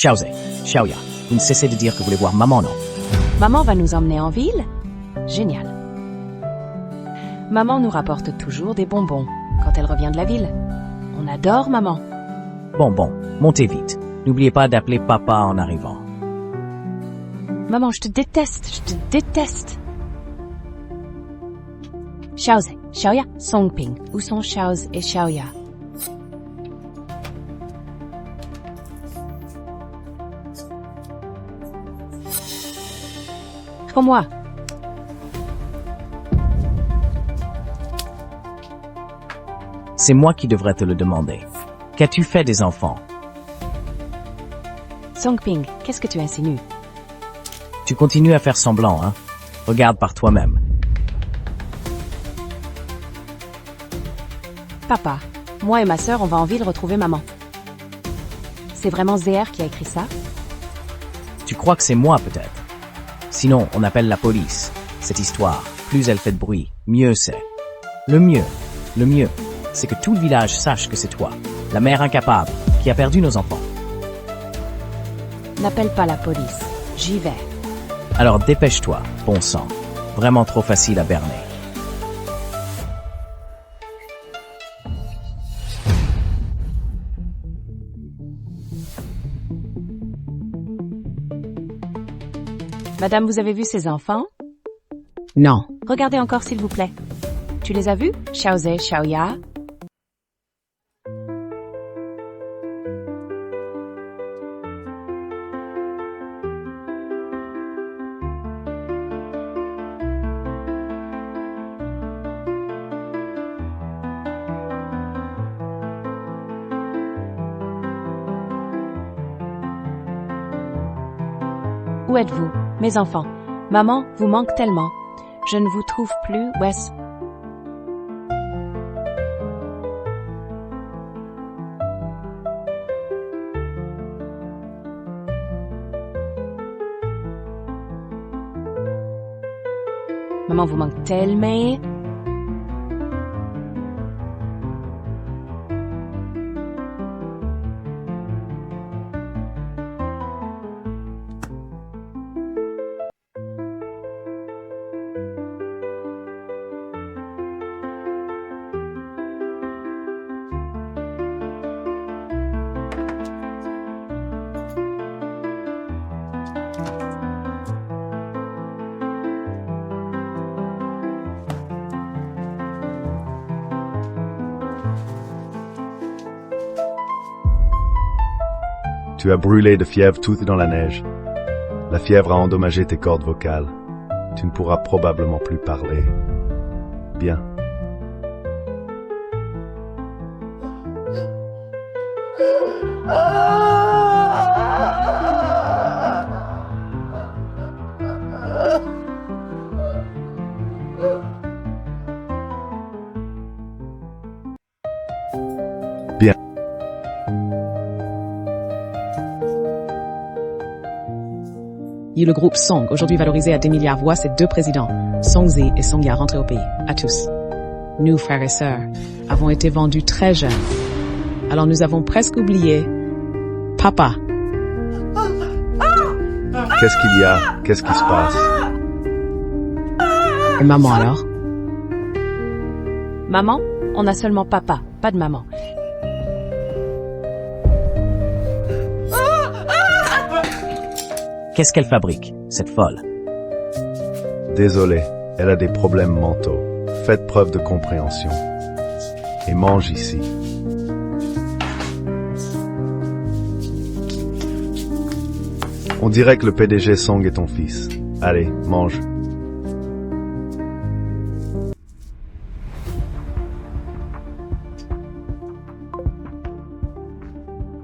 Xiaoze, Xiaoya, vous ne cessez de dire que vous voulez voir maman, non? Maman va nous emmener en ville? Génial. Maman nous rapporte toujours des bonbons quand elle revient de la ville. On adore maman. Bon, montez vite. N'oubliez pas d'appeler papa en arrivant. Maman, je te déteste. Xiaoze, Xiaoya, Songping. Où sont Xiaoze et Xiaoya? Pour moi. C'est moi qui devrais te le demander. Qu'as-tu fait des enfants? Songping, qu'est-ce que tu insinues? Tu continues à faire semblant, hein? Regarde par toi-même. Papa, moi et ma sœur, on va en ville retrouver maman. C'est vraiment Zéher qui a écrit ça? Tu crois que c'est moi, peut-être? Sinon, on appelle la police. Cette histoire, plus elle fait de bruit, mieux c'est. Le mieux, c'est que tout le village sache que c'est toi, la mère incapable, qui a perdu nos enfants. N'appelle pas la police. J'y vais. Alors dépêche-toi, bon sang. Vraiment trop facile à berner. Madame, vous avez vu ces enfants? Non. Regardez encore s'il vous plaît. Tu les as vus? Xiaoze, Xiaoya? Où êtes-vous, mes enfants? Maman vous manque tellement. Je ne vous trouve plus, Wes. Maman vous manque tellement. Tu as brûlé de fièvre toute dans la neige. La fièvre a endommagé tes cordes vocales. Tu ne pourras probablement plus parler. Bien. Bien. Le groupe Song, aujourd'hui valorisé à 10 milliards, voit ses deux présidents, Songzi et Songya, rentrer au pays. À tous. Nous, frères et sœurs, avons été vendus très jeunes. Alors nous avons presque oublié Papa. Qu'est-ce qu'il y a? Qu'est-ce qui se passe? Et maman alors? Maman, on a seulement papa, pas de maman. Qu'est-ce qu'elle fabrique, cette folle? Désolé, elle a des problèmes mentaux. Faites preuve de compréhension. Et mange ici. On dirait que le PDG Song est ton fils. Allez, mange.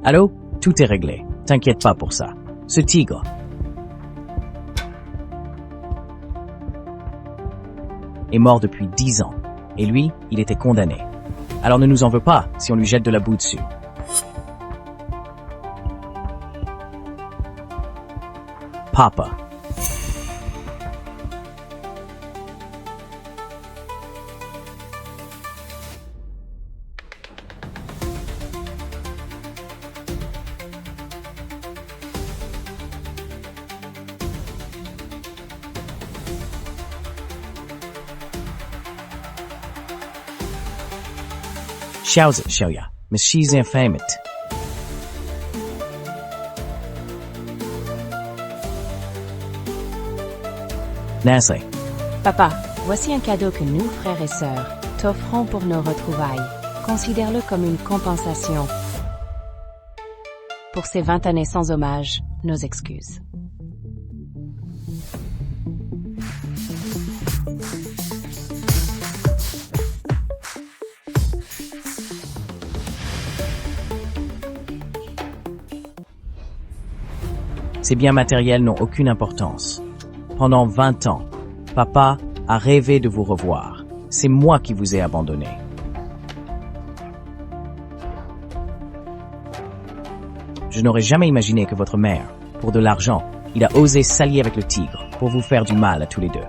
Allô? Tout est réglé. T'inquiète pas pour ça. Ce tigre. Est mort depuis 10 ans. Et lui, il était condamné. Alors ne nous en veux pas si on lui jette de la boue dessus. Papa. Xiaozi, Xiaoya, mais she's infamous. Nancy, Papa, voici un cadeau que nous, frères et sœurs, t'offrons pour nos retrouvailles. Considère-le comme une compensation. Pour ces 20 années sans hommage, nos excuses. ces biens matériels n'ont aucune importance. Pendant 20 ans, papa a rêvé de vous revoir. C'est moi qui vous ai abandonné. Je n'aurais jamais imaginé que votre mère, pour de l'argent, il a osé s'allier avec le tigre pour vous faire du mal à tous les deux.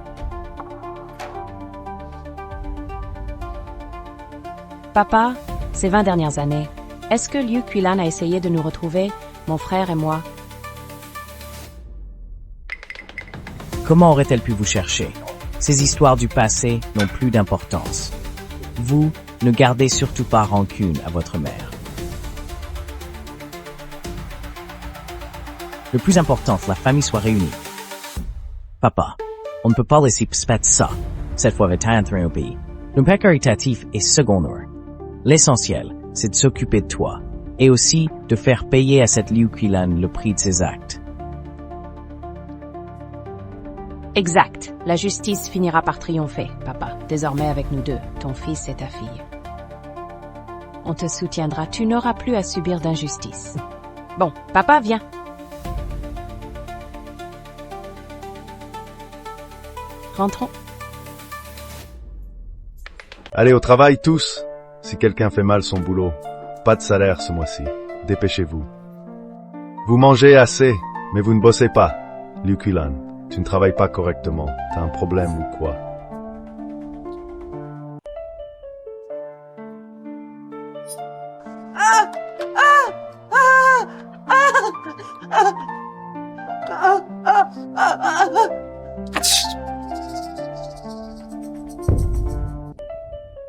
Papa, ces 20 dernières années, est-ce que Liu Qilan a essayé de nous retrouver, mon frère et moi? Comment aurait-elle pu vous chercher? Ces histoires du passé n'ont plus d'importance. Vous ne gardez surtout pas rancune à votre mère. Le plus important, que la famille soit réunie. Papa, on ne peut pas laisser ça, cette fois avec un train au pays. L'impact caritatif est secondaire. L'essentiel, c'est de s'occuper de toi, et aussi de faire payer à cette Liu Qilan le prix de ses actes. Exact. La justice finira par triompher, papa. Désormais avec nous deux, ton fils et ta fille. On te soutiendra, tu n'auras plus à subir d'injustice. Bon, papa, viens. Rentrons. Allez au travail tous. Si quelqu'un fait mal son boulot, pas de salaire ce mois-ci. Dépêchez-vous. Vous mangez assez, mais vous ne bossez pas. Liu Qilan, tu ne travailles pas correctement. T'as un problème ou quoi?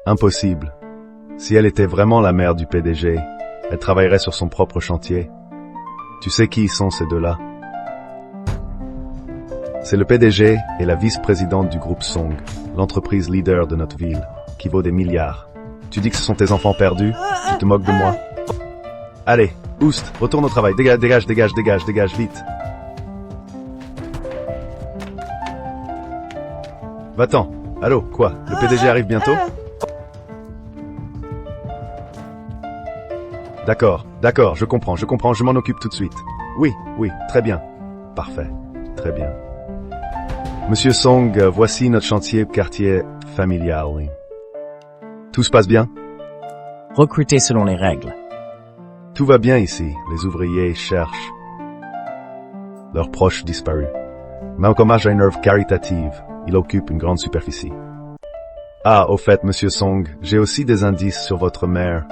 Impossible. Si elle était vraiment la mère du PDG, elle travaillerait sur son propre chantier. Tu sais qui sont ces deux-là? C'est le PDG et la vice-présidente du groupe Song, l'entreprise leader de notre ville, qui vaut des milliards. Tu dis que ce sont tes enfants perdus? Tu te moques de moi? Allez, oust, retourne au travail, dégage, vite. Va-t'en. Allô, quoi? Le PDG arrive bientôt? D'accord, je comprends, je m'en occupe tout de suite. Oui, très bien. Parfait, très bien. Monsieur Song, voici notre chantier quartier familial. Tout se passe bien? Recrutez selon les règles. Tout va bien ici. Les ouvriers cherchent leurs proches disparus. Malcolm a une œuvre caritative. Il occupe une grande superficie. Ah, au fait, Monsieur Song, j'ai aussi des indices sur votre mère.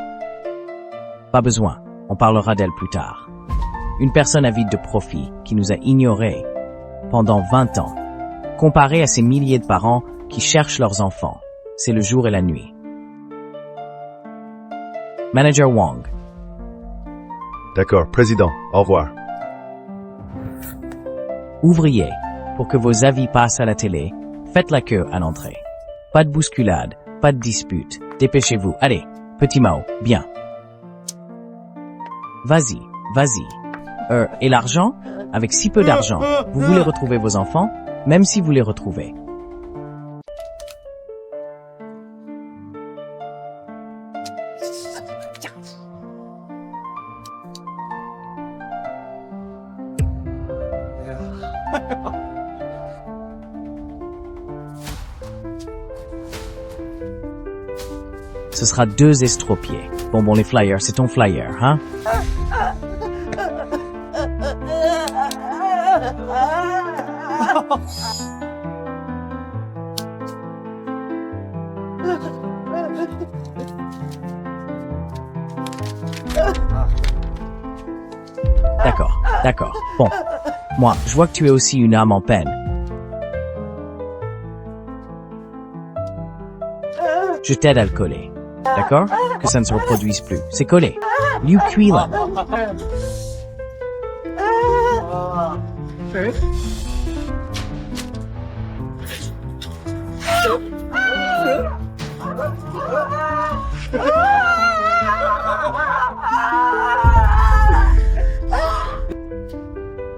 Pas besoin, on parlera d'elle plus tard. Une personne avide de profit qui nous a ignorés pendant 20 ans. Comparé à ces milliers de parents qui cherchent leurs enfants, c'est le jour et la nuit. Manager Wang. D'accord, président, au revoir. Ouvriers, pour que vos avis passent à la télé, faites la queue à l'entrée. Pas de bousculade, pas de dispute, dépêchez-vous. Allez, petit Mao, bien. Vas-y. Et l'argent? Avec si peu d'argent, vous voulez retrouver vos enfants? Même si vous les retrouvez. Ce sera 2 estropiés. Bon, les flyers, c'est ton flyer, hein? D'accord. Bon. Moi, je vois que tu es aussi une âme en peine. Je t'aide à le coller. D'accord? que ça ne se reproduise plus. C'est collé. Liu Qilan.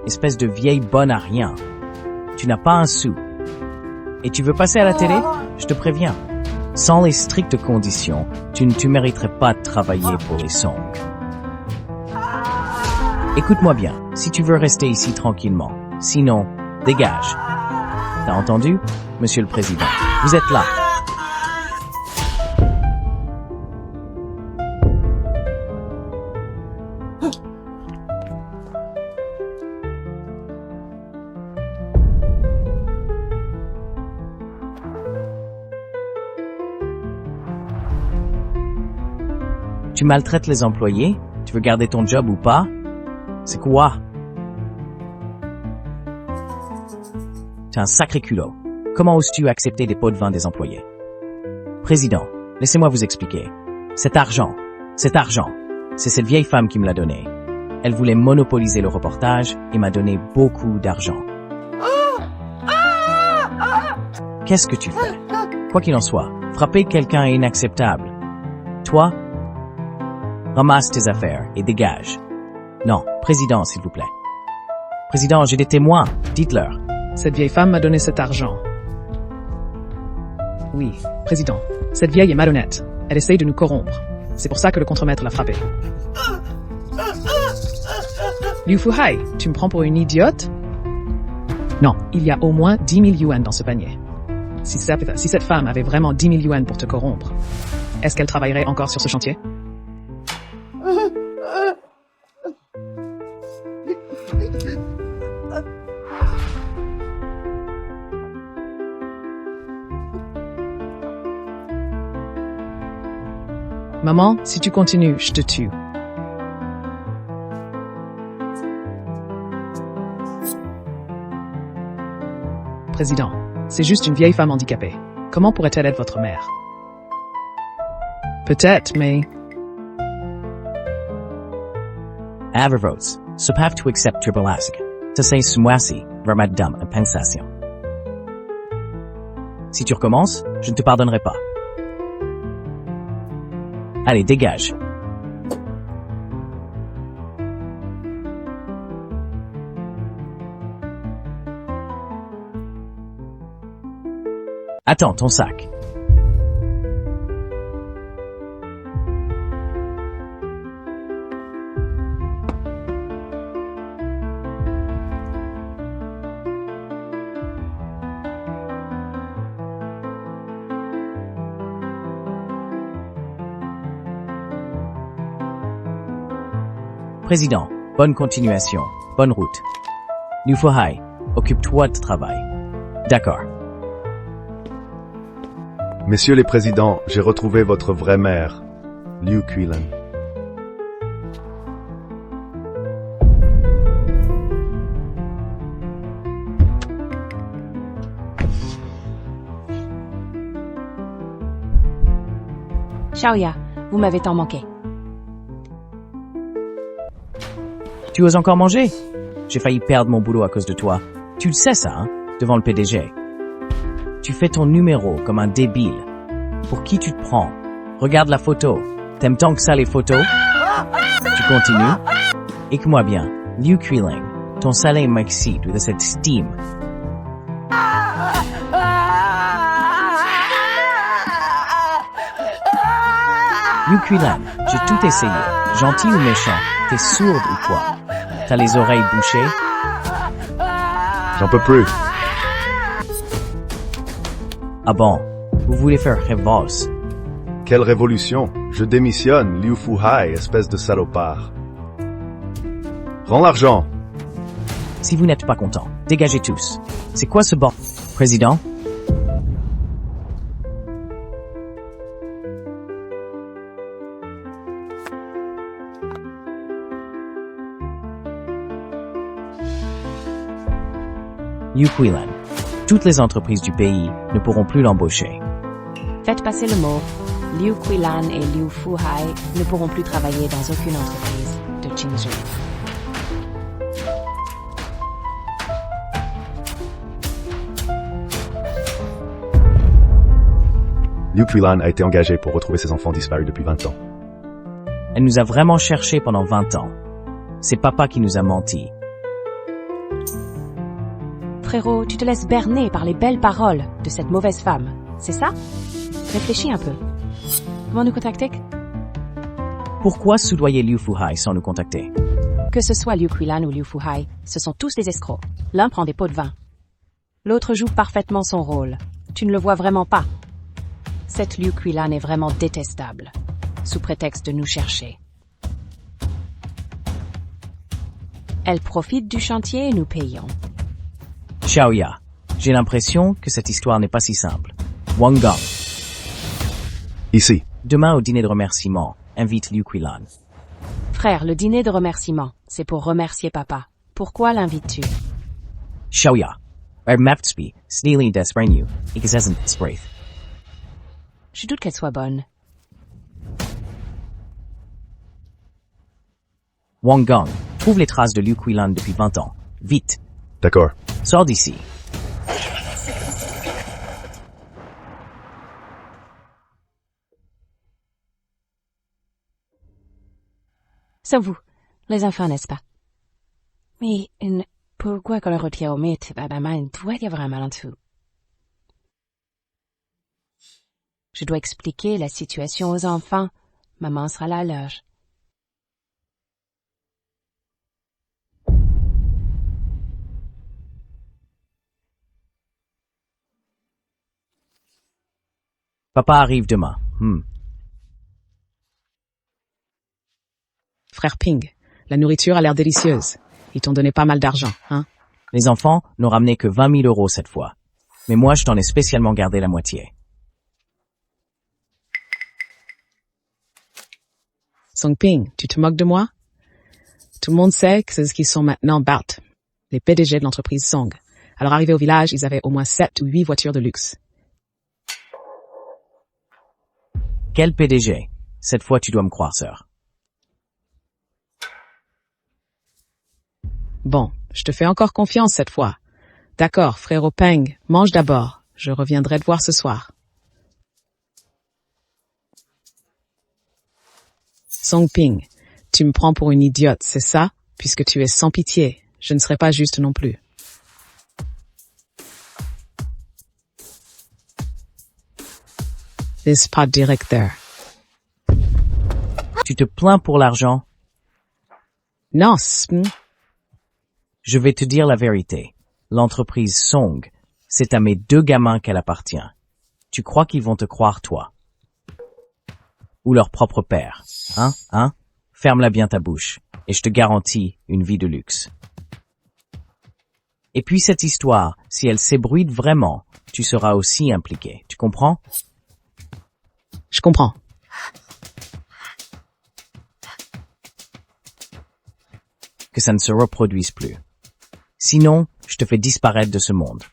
Espèce de vieille bonne à rien. Tu n'as pas un sou. Et tu veux passer à la télé? Je te préviens. Sans les strictes conditions, tu mériterais pas de travailler pour les Song. Écoute-moi bien, si tu veux rester ici tranquillement. Sinon, dégage. T'as entendu, Monsieur le Président? Vous êtes là. Tu maltraites les employés? Tu veux garder ton job ou pas? C'est quoi? T'es un sacré culot. Comment oses-tu accepter des pots de vin des employés? Président, laissez-moi vous expliquer. Cet argent, c'est cette vieille femme qui me l'a donné. Elle voulait monopoliser le reportage et m'a donné beaucoup d'argent. Qu'est-ce que tu fais? Quoi qu'il en soit, frapper quelqu'un est inacceptable. Toi, ramasse tes affaires et dégage. Non, Président, s'il vous plaît. Président, j'ai des témoins. Dites-leur. Cette vieille femme m'a donné cet argent. Oui, Président, cette vieille est malhonnête. Elle essaye de nous corrompre. C'est pour ça que le contremaître l'a frappée. Liu Fuhai, tu me prends pour une idiote? Non, il y a au moins 10 000 yuan dans ce panier. Si cette femme avait vraiment 10 000 yuan pour te corrompre, est-ce qu'elle travaillerait encore sur ce chantier? Maman, si tu continues, je te tue. Président, c'est juste une vieille femme handicapée. Comment pourrait-elle être votre mère? Peut-être, mais... Avervotes, supave to accept tribalask. To say sumwasi, vermaddam and pensation. Si tu recommences, je ne te pardonnerai pas. Allez, dégage. Attends, ton sac. Président, bonne continuation, bonne route. Liu Fuhai, occupe-toi de travail. D'accord. Messieurs les présidents, j'ai retrouvé votre vraie mère, Liu Qilan. Xiaoya, vous m'avez tant manqué. Tu oses encore manger? J'ai failli perdre mon boulot à cause de toi. Tu le sais ça, hein? Devant le PDG. Tu fais ton numéro comme un débile. Pour qui tu te prends? Regarde la photo. T'aimes tant que ça les photos? Tu continues? Écoute-moi bien. Liu Qilan, ton salaire m'excite de cette steam. Liu Qilan, j'ai tout essayé. Gentil ou méchant? T'es sourde ou quoi? T'as les oreilles bouchées? J'en peux plus. Ah bon? Vous voulez faire révolte? Quelle révolution? Je démissionne, Liu Fuhai, espèce de salopard. Rends l'argent. Si vous n'êtes pas content, dégagez tous. C'est quoi ce bord? Président? Liu Qilan. Toutes les entreprises du pays ne pourront plus l'embaucher. Faites passer le mot. Liu Quilan et Liu Fuhai ne pourront plus travailler dans aucune entreprise de Qingzhou. Liu Quilan a été engagée pour retrouver ses enfants disparus depuis 20 ans. Elle nous a vraiment cherchés pendant 20 ans. C'est papa qui nous a menti. Frérot, tu te laisses berner par les belles paroles de cette mauvaise femme, c'est ça? Réfléchis un peu. Comment nous contacter? Pourquoi soudoyer Liu Fuhai sans nous contacter? Que ce soit Liu Quilan ou Liu Fuhai, ce sont tous des escrocs. L'un prend des pots de vin. L'autre joue parfaitement son rôle. Tu ne le vois vraiment pas. Cette Liu Quilan est vraiment détestable, sous prétexte de nous chercher. Elle profite du chantier et nous payons. Xiaoya, j'ai l'impression que cette histoire n'est pas si simple. Wang Gong, Ici, demain au dîner de remerciement, invite Liu Quilan. Frère, le dîner de remerciement, c'est pour remercier papa. Pourquoi l'invites-tu? Xiaoya, Maftsby, Sneely des Brenu, Igazesent Spraith. Je doute qu'elle soit bonne. Wang Gong, trouve les traces de Liu Quilan depuis 20 ans. Vite, d'accord. sors d'ici. C'est vous, les enfants, n'est-ce pas? Mais pourquoi qu'on le retire au mythe? Il doit y avoir un malentendu. Je dois expliquer la situation aux enfants. Maman sera là à l'heure. Papa arrive demain. Frère Ping, la nourriture a l'air délicieuse. Ils t'ont donné pas mal d'argent, hein? Les enfants n'ont ramené que 20 000 € cette fois. Mais moi, je t'en ai spécialement gardé la moitié. Song Ping, tu te moques de moi? Tout le monde sait que c'est ce qu'ils sont maintenant Bart, les PDG de l'entreprise Song. À leur arrivée au village, ils avaient au moins 7 ou 8 voitures de luxe. Quel PDG? Cette fois, tu dois me croire, sœur. Bon, je te fais encore confiance cette fois. D'accord, frérot Peng, mange d'abord. Je reviendrai te voir ce soir. Song Ping, tu me prends pour une idiote, c'est ça? Puisque tu es sans pitié, je ne serai pas juste non plus. This pas directeur. Tu te plains pour l'argent? Non, Je vais te dire la vérité. L'entreprise Song, c'est à mes 2 gamins qu'elle appartient. Tu crois qu'ils vont te croire, toi? Ou leur propre père? Hein? Ferme-la bien ta bouche, et je te garantis une vie de luxe. Et puis cette histoire, si elle s'ébruite vraiment, tu seras aussi impliqué. Tu comprends? je comprends. Que ça ne se reproduise plus. Sinon, je te fais disparaître de ce monde.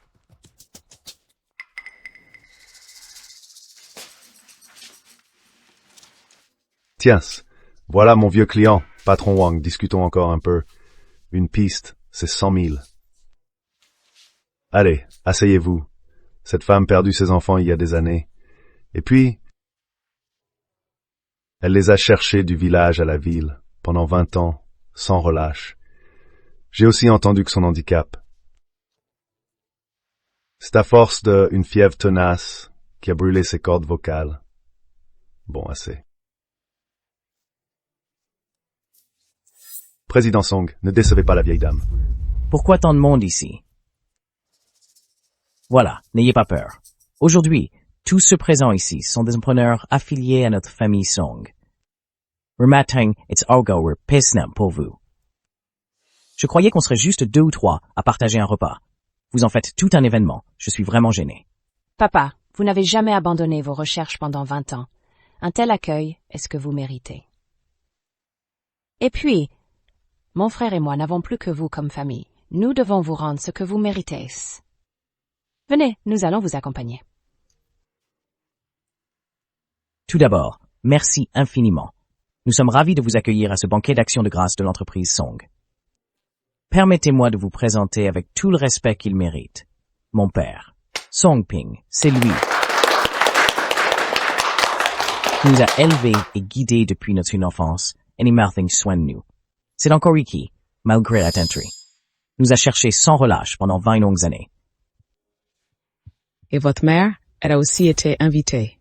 Tiens, voilà mon vieux client, patron Wang, discutons encore un peu. Une piste, c'est 100 000. Allez, asseyez-vous. Cette femme perdu ses enfants il y a des années. Et puis, elle les a cherchés du village à la ville, pendant 20 ans, sans relâche. J'ai aussi entendu que son handicap, c'est à force d'une fièvre tenace qui a brûlé ses cordes vocales. Bon, assez. Président Song, ne décevez pas la vieille dame. Pourquoi tant de monde ici? Voilà, n'ayez pas peur. Aujourd'hui, tous ceux présents ici sont des entrepreneurs affiliés à notre famille Song. Rematang, it's Argo, Pisnam pour vous. Je croyais qu'on serait juste 2 ou 3 à partager un repas. Vous en faites tout un événement. Je suis vraiment gêné. Papa, vous n'avez jamais abandonné vos recherches pendant 20 ans. Un tel accueil est ce que vous méritez. Et puis, mon frère et moi n'avons plus que vous comme famille. Nous devons vous rendre ce que vous méritez. Venez, nous allons vous accompagner. Tout d'abord, merci infiniment. Nous sommes ravis de vous accueillir à ce banquet d'action de grâce de l'entreprise Song. Permettez-moi de vous présenter avec tout le respect qu'il mérite. Mon père, Song Ping, c'est lui. Il nous a élevés et guidés depuis notre enfance, et il m'a pris soin de nous. C'est encore lui qui, malgré la tenterie, nous a cherchés sans relâche pendant 20 longues années. Et votre mère, elle a aussi été invitée.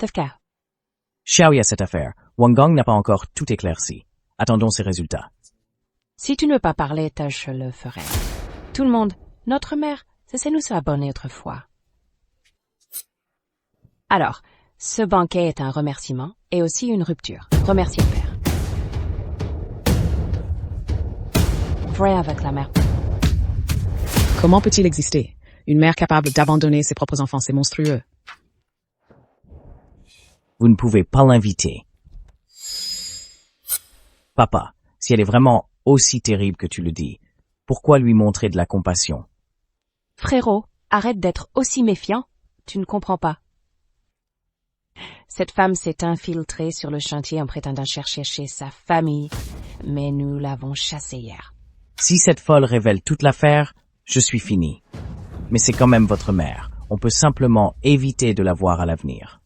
Tefka, Xiaoya cette affaire, Wang Gong n'a pas encore tout éclairci. Attendons ses résultats. si tu ne veux pas parler, je le ferai. Tout le monde, notre mère, c'est nous abonner autrefois. Alors, ce banquet est un remerciement et aussi une rupture. Remercier le père. Vrai avec la mère. Comment peut-il exister? Une mère capable d'abandonner ses propres enfants, c'est monstrueux. Vous ne pouvez pas l'inviter. Papa, si elle est vraiment aussi terrible que tu le dis, pourquoi lui montrer de la compassion? Frérot, arrête d'être aussi méfiant. Tu ne comprends pas. Cette femme s'est infiltrée sur le chantier en prétendant chercher chez sa famille, mais nous l'avons chassée hier. Si cette folle révèle toute l'affaire, je suis fini. Mais c'est quand même votre mère. On peut simplement éviter de la voir à l'avenir.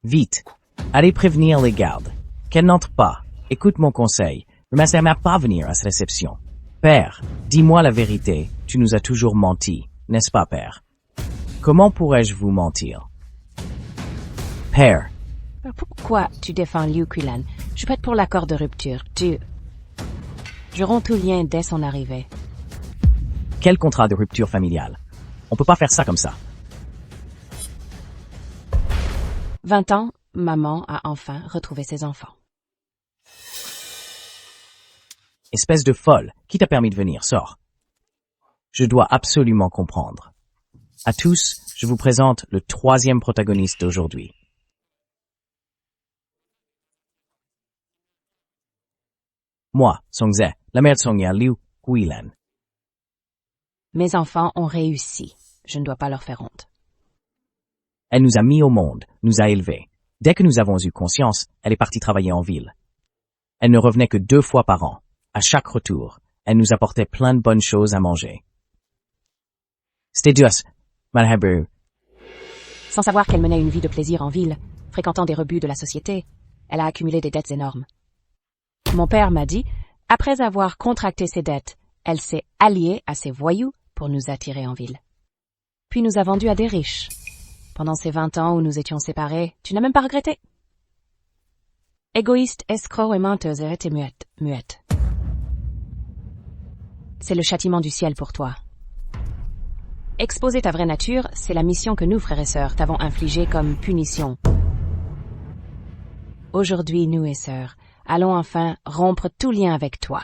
Vite, allez prévenir les gardes. Qu'elle n'entre pas. Écoute mon conseil. Ne laisse pas venir à cette réception. Père, dis-moi la vérité. Tu nous as toujours menti, n'est-ce pas, père? Comment pourrais-je vous mentir? Père, Pourquoi tu défends Liu Qilan? Je prête pour l'accord de rupture. Je romps tout lien dès son arrivée. quel contrat de rupture familiale? On peut pas faire ça comme ça. 20 ans, maman a enfin retrouvé ses enfants. Espèce de folle, qui t'a permis de venir, sors. Je dois absolument comprendre. À tous, je vous présente le 3e protagoniste d'aujourd'hui. Moi, Songze, la mère de Songya Liu Qilan. Mes enfants ont réussi. Je ne dois pas leur faire honte. Elle nous a mis au monde, nous a élevés. Dès que nous avons eu conscience, elle est partie travailler en ville. Elle ne revenait que 2 fois par an. À chaque retour, elle nous apportait plein de bonnes choses à manger. C'était Dios, Malhabu. Sans savoir qu'elle menait une vie de plaisir en ville, fréquentant des rebuts de la société, elle a accumulé des dettes énormes. Mon père m'a dit, après avoir contracté ses dettes, elle s'est alliée à ces voyous pour nous attirer en ville. Puis nous a vendus à des riches. Pendant ces 20 ans où nous étions séparés, tu n'as même pas regretté. Égoïste, escroc et menteuse, elle était muette. C'est le châtiment du ciel pour toi. Exposer ta vraie nature, c'est la mission que nous, frères et sœurs, t'avons infligée comme punition. Aujourd'hui, nous et sœurs, allons enfin rompre tout lien avec toi.